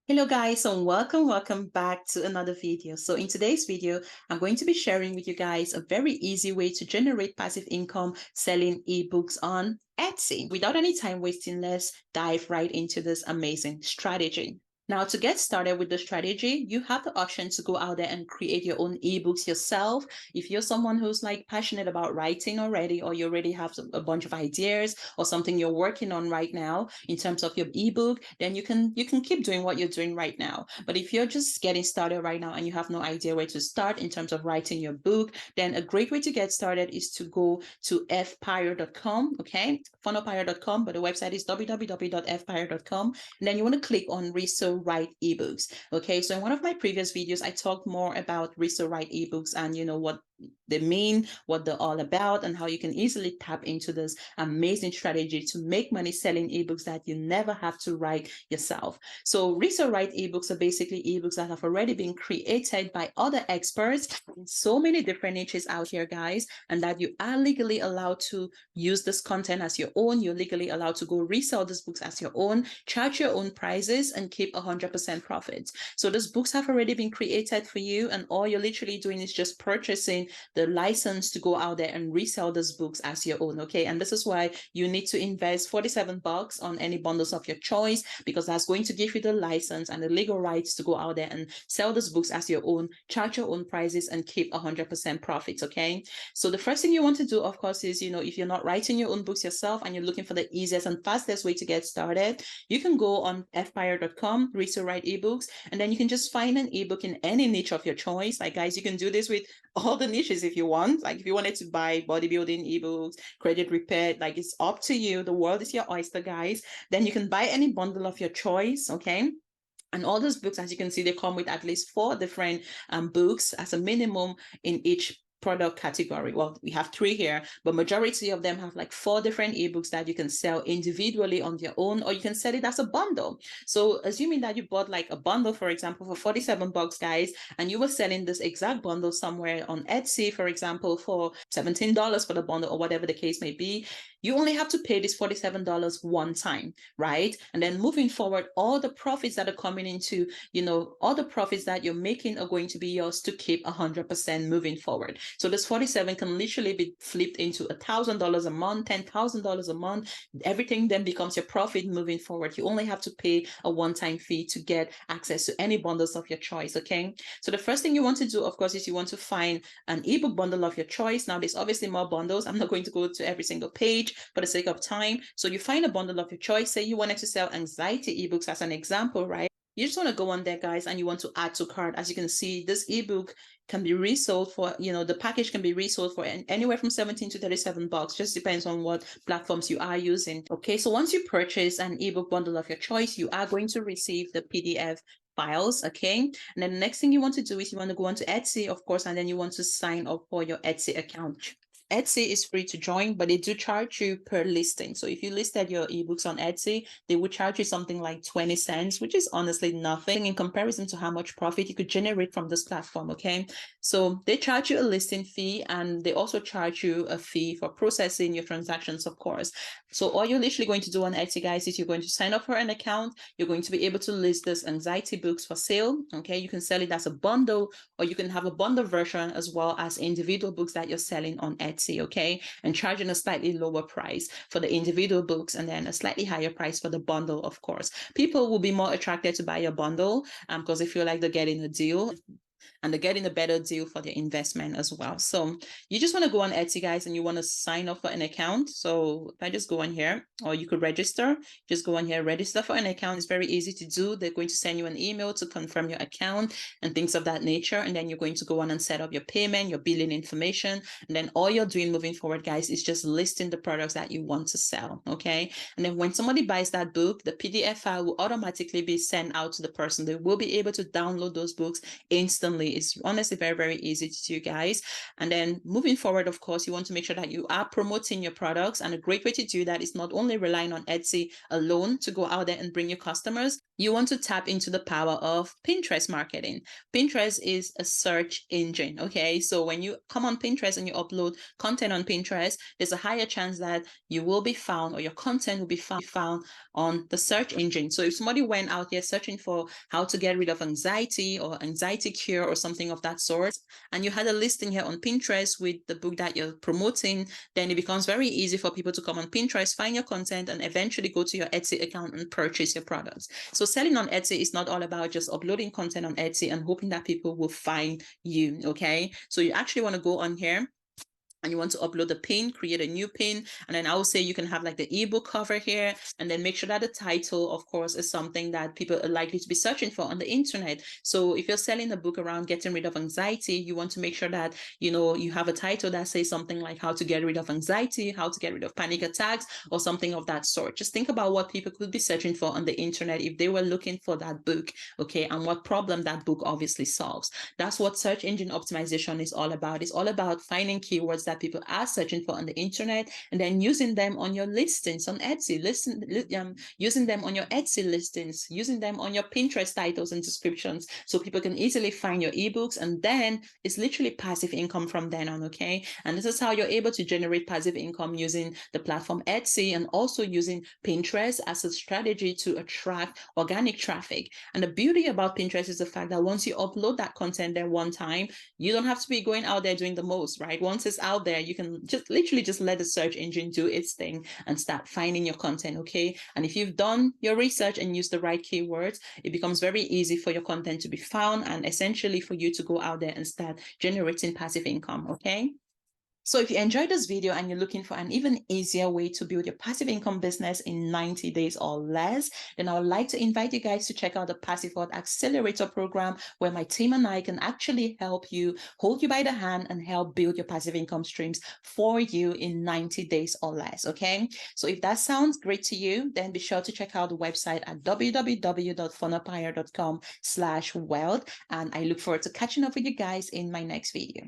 Hello guys, and welcome back to another video. So in today's video, I'm going to be sharing with you guys a very easy way to generate passive income selling ebooks on Etsy. Without any time wasting, let's dive right into this amazing strategy. Now, to get started with the strategy, you have the option to go out there and create your own ebooks yourself. If you're someone who's like passionate about writing already, or you already have a bunch of ideas or something you're working on right now in terms of your ebook, then you can keep doing what you're doing right now. But if you're just getting started right now and you have no idea where to start in terms of writing your book, then a great way to get started is to go to fpire.com, okay? Funnelpire.com, but the website is www.fpire.com. And then you want to click on Resell Write ebooks. Okay, so in one of my previous videos, I talked more about Resell Write ebooks and what they mean, what they're all about, and how you can easily tap into this amazing strategy to make money selling ebooks that you never have to write yourself. So Resell Write ebooks are basically ebooks that have already been created by other experts in so many different niches out here, guys, and that you are legally allowed to use this content as your own. You're legally allowed to go resell these books as your own, charge your own prices, and keep 100% profits. So these books have already been created for you, and all you're literally doing is just purchasing the license to go out there and resell these books as your own. Okay, and this is why you need to invest $47 on any bundles of your choice, because that's going to give you the license and the legal rights to go out there and sell these books as your own, charge your own prices, and keep 100% profits. Okay, so the first thing you want to do, of course, is if you're not writing your own books yourself and you're looking for the easiest and fastest way to get started, you can go on fpire.com, Resell Write ebooks, and then you can just find an ebook in any niche of your choice. Like, guys, you can do this with all the niches if you want. Like, if you wanted to buy bodybuilding ebooks, credit repair, like, it's up to you. The world is your oyster, guys. Then you can buy any bundle of your choice. Okay, and all those books, as you can see, they come with at least 4 different books as a minimum in each product category. Well, we have 3 here, but majority of them have like 4 different ebooks that you can sell individually on their own, or you can sell it as a bundle. So assuming that you bought like a bundle, for example, for $47, guys, and you were selling this exact bundle somewhere on Etsy, for example, for $17 for the bundle, or whatever the case may be, you only have to pay this $47 one time, right? And then moving forward, all the profits that are coming into, all the profits that you're making are going to be yours to keep 100% moving forward. So this 47 can literally be flipped into $1,000 a month, $10,000 a month. Everything then becomes your profit moving forward. You only have to pay a one-time fee to get access to any bundles of your choice. Okay, so the first thing you want to do, of course, is you want to find an ebook bundle of your choice. Now, there's obviously more bundles. I'm not going to go to every single page for the sake of time. So you find a bundle of your choice. Say you wanted to sell anxiety ebooks as an example, right? You just want to go on there, guys, and you want to add to cart. As you can see, this ebook can be resold for, the package can be resold for anywhere from 17 to $37. Just depends on what platforms you are using. Okay, so once you purchase an ebook bundle of your choice, you are going to receive the PDF files. Okay, and then the next thing you want to do is you want to go onto Etsy, of course, and then you want to sign up for your Etsy account. Etsy is free to join, but they do charge you per listing. So if you listed your ebooks on Etsy, they would charge you something like 20 cents, which is honestly nothing in comparison to how much profit you could generate from this platform. Okay, so they charge you a listing fee, and they also charge you a fee for processing your transactions, of course. So all you're literally going to do on Etsy, guys, is you're going to sign up for an account. You're going to be able to list this anxiety books for sale. Okay, you can sell it as a bundle, or you can have a bundle version as well as individual books that you're selling on Etsy. Okay, and charging a slightly lower price for the individual books and then a slightly higher price for the bundle. Of course, people will be more attracted to buy your bundle because they feel like they're getting a deal, and they're getting a better deal for their investment as well. So you just want to go on Etsy, guys, and you want to sign up for an account. So if I just go on here, or you could register, just go on here, register for an account. It's very easy to do. They're going to send you an email to confirm your account and things of that nature. And then you're going to go on and set up your payment, your billing information. And then all you're doing moving forward, guys, is just listing the products that you want to sell. Okay. And then when somebody buys that book, the PDF file will automatically be sent out to the person. They will be able to download those books instantly instantly. It's honestly very, very easy to do, guys. And then moving forward, of course, you want to make sure that you are promoting your products. And a great way to do that is not only relying on Etsy alone to go out there and bring you customers. You want to tap into the power of Pinterest marketing. Pinterest is a search engine, okay? So when you come on Pinterest and you upload content on Pinterest, there's a higher chance that you will be found, or your content will be found on the search engine. So if somebody went out there searching for how to get rid of anxiety or anxiety cure or something of that sort, and you had a listing here on Pinterest with the book that you're promoting, then it becomes very easy for people to come on Pinterest, find your content, and eventually go to your Etsy account and purchase your products. So selling on Etsy is not all about just uploading content on Etsy and hoping that people will find you, okay? So you actually want to go on here and you want to upload the pin, create a new pin. And then I would say you can have like the ebook cover here, and then make sure that the title, of course, is something that people are likely to be searching for on the internet. So if you're selling a book around getting rid of anxiety, you want to make sure that, you know, you have a title that says something like how to get rid of anxiety, how to get rid of panic attacks, or something of that sort. Just think about what people could be searching for on the internet if they were looking for that book, okay, and what problem that book obviously solves. That's what search engine optimization is all about. It's all about finding keywords that people are searching for on the internet and then using them on your listings on Etsy, using them on your Etsy listings, using them on your Pinterest titles and descriptions so people can easily find your ebooks. And then it's literally passive income from then on, okay? And this is how you're able to generate passive income using the platform Etsy and also using Pinterest as a strategy to attract organic traffic. And the beauty about Pinterest is the fact that once you upload that content there one time, you don't have to be going out there doing the most, right? Once it's out there, you can just literally just let the search engine do its thing and start finding your content, okay? And if you've done your research and used the right keywords, it becomes very easy for your content to be found and essentially for you to go out there and start generating passive income, okay? So if you enjoyed this video and you're looking for an even easier way to build your passive income business in 90 days or less, then I would like to invite you guys to check out the Passive Wealth Accelerator program, where my team and I can actually help you, hold you by the hand, and help build your passive income streams for you in 90 days or less, okay? So if that sounds great to you, then be sure to check out the website at www.funnelpire.com/wealth. And I look forward to catching up with you guys in my next video.